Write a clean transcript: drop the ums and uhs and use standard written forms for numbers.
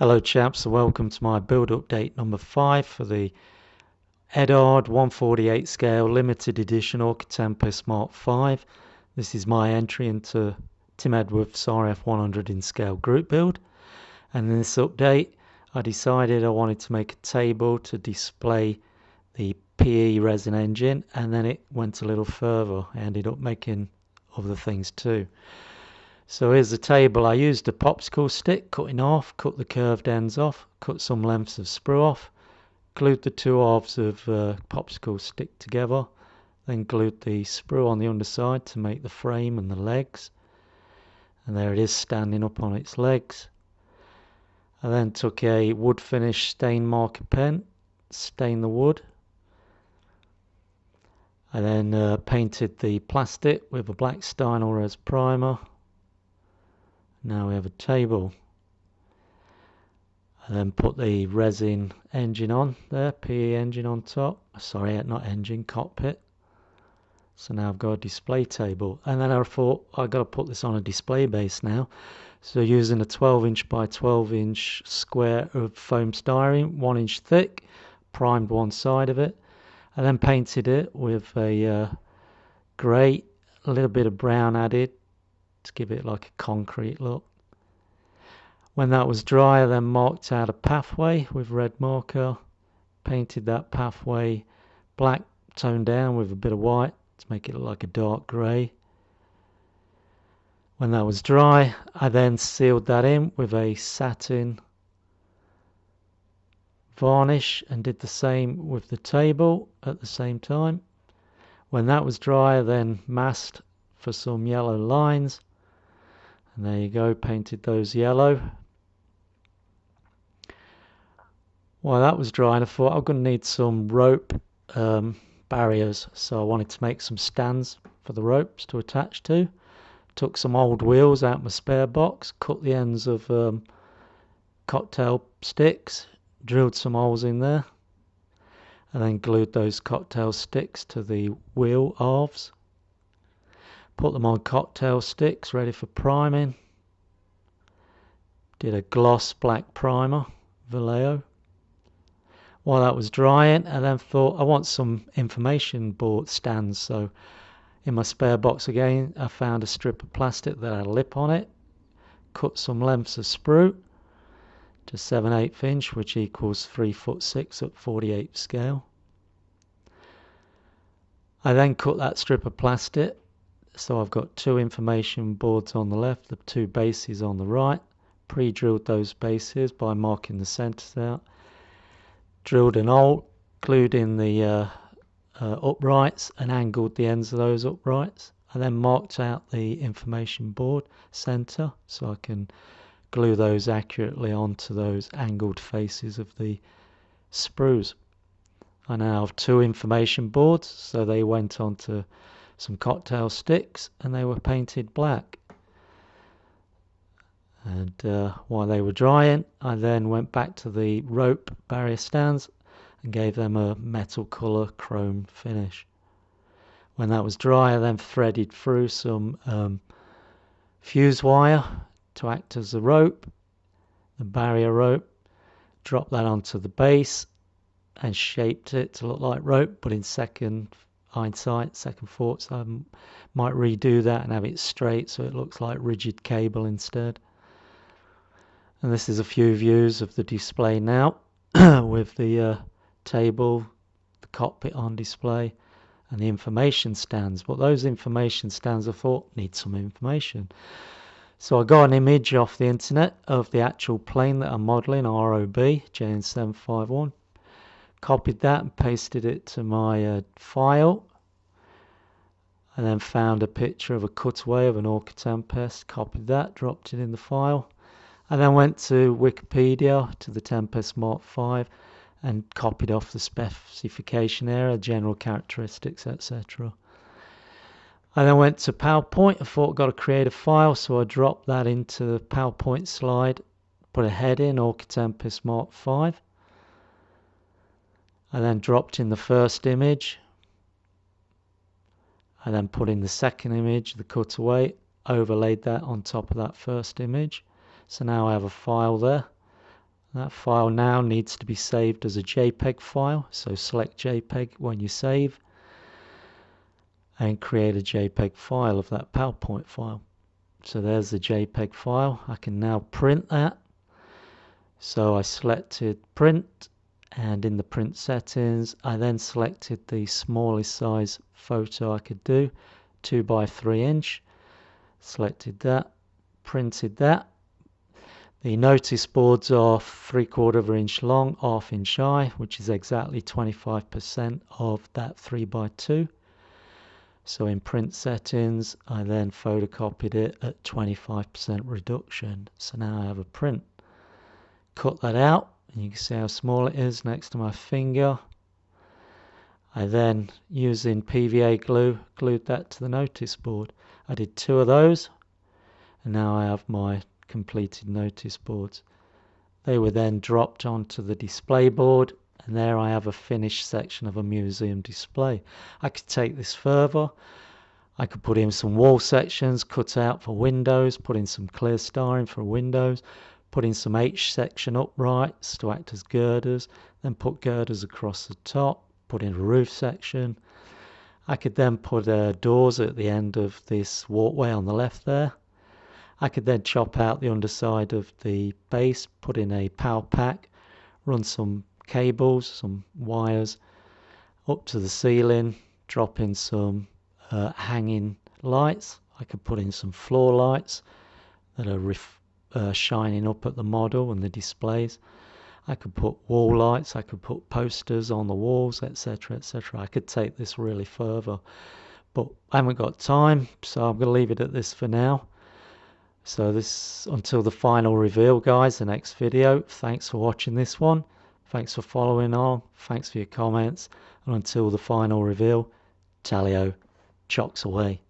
Hello chaps, and welcome to my build update number 5 for the Eduard 148 scale limited edition Hawker Tempest Mk.V. This is my entry into Tim Edworth's RF100 in scale group build, and in this update I decided I wanted to make a table to display the PE resin engine, and then it went a little further. I ended up making other things too. So here's the table. I used a popsicle stick, cut in half, cut the curved ends off, cut some lengths of sprue off, glued the two halves of popsicle stick together, then glued the sprue on the underside to make the frame and the legs. And there it is standing up on its legs. I then took a wood finish stain marker pen, stained the wood. I then painted the plastic with a black Stynel Res primer. Now we have a table. I then put the resin engine on there, PE engine on top. Sorry, not engine, cockpit. So now I've got a display table. And then I thought I've got to put this on a display base now. So using a 12" by 12" square of foam styrene, 1" thick, primed one side of it. I then painted it with a grey, a little bit of brown added, to give it like a concrete look. When that was dry, I then marked out a pathway with red marker, painted that pathway black, toned down with a bit of white to make it look like a dark grey. When that was dry, I then sealed that in with a satin varnish and did the same with the table at the same time. When that was dry, I then masked for some yellow lines. And there you go, painted those yellow. While that was drying, I thought I'm going to need some rope barriers. So I wanted to make some stands for the ropes to attach to. Took some old wheels out of my spare box, cut the ends of cocktail sticks, drilled some holes in there, and then glued those cocktail sticks to the wheel halves. Put them on cocktail sticks ready for priming. Did a gloss black primer, Vallejo. While that was drying, I then thought I want some information board stands. So in my spare box again, I found a strip of plastic that had a lip on it. Cut some lengths of sprue to 7/8", which equals 3'6" at 48 scale. I then cut that strip of plastic. So I've got two information boards on the left, the two bases on the right. Pre-drilled those bases by marking the centers out. Drilled an hole, glued in the uprights and angled the ends of those uprights. I then marked out the information board center so I can glue those accurately onto those angled faces of the sprues. I now have two information boards, so they went onto some cocktail sticks and they were painted black. And while they were drying, I then went back to the rope barrier stands and gave them a metal colour chrome finish. When that was dry, I then threaded through some fuse wire to act as the rope, the barrier rope, dropped that onto the base and shaped it to look like rope, but in second thoughts, I might redo that and have it straight so it looks like rigid cable instead. And this is a few views of the display now with the table, the cockpit on display, and the information stands. But those information stands, I thought, need some information. So I got an image off the internet of the actual plane that I'm modelling, ROB JN751. Copied that and pasted it to my file, and then found a picture of a cutaway of an Hawker Tempest, copied that, dropped it in the file, and then went to Wikipedia, to the Tempest Mk.V, and copied off the specification area, general characteristics, etc. I then went to PowerPoint. I thought I've got to create a file, so I dropped that into the PowerPoint slide, put a head in, Hawker Tempest Mk.V. I then dropped in the first image. I then put in the second image, the cutaway, overlaid that on top of that first image. So now I have a file there. That file now needs to be saved as a JPEG file, so select JPEG when you save and create a JPEG file of that PowerPoint file. So there's the JPEG file. I can now print that. So I selected print, and in the print settings I then selected the smallest size photo I could do, 2 by 3 inch. Selected that, printed that. The notice boards are 3/4 inch long, 1/2 inch high, which is exactly 25% of that 3x2. So in print settings, I then photocopied it at 25% reduction. So now I have a print. Cut that out, and you can see how small it is next to my finger. I then, using PVA glue, glued that to the notice board. I did 2 of those, and now I have my completed notice boards. They were then dropped onto the display board, and there I have a finished section of a museum display. I could take this further. I could put in some wall sections cut out for windows, put in some clear styrene for windows, put in some H section uprights to act as girders, then put girders across the top, put in a roof section. I could then put doors at the end of this walkway on the left there. I could then chop out the underside of the base, put in a power pack, run some cables, some wires up to the ceiling, drop in some hanging lights. I could put in some floor lights that are shining up at the model and the displays. I could put wall lights, I could put posters on the walls, etc, etc. I could take this really further, but I haven't got time, so I'm going to leave it at this for now. So this until the final reveal, guys, the next video. Thanks for watching this one. Thanks for following on. Thanks for your comments. And until the final reveal, Talio, chocks away.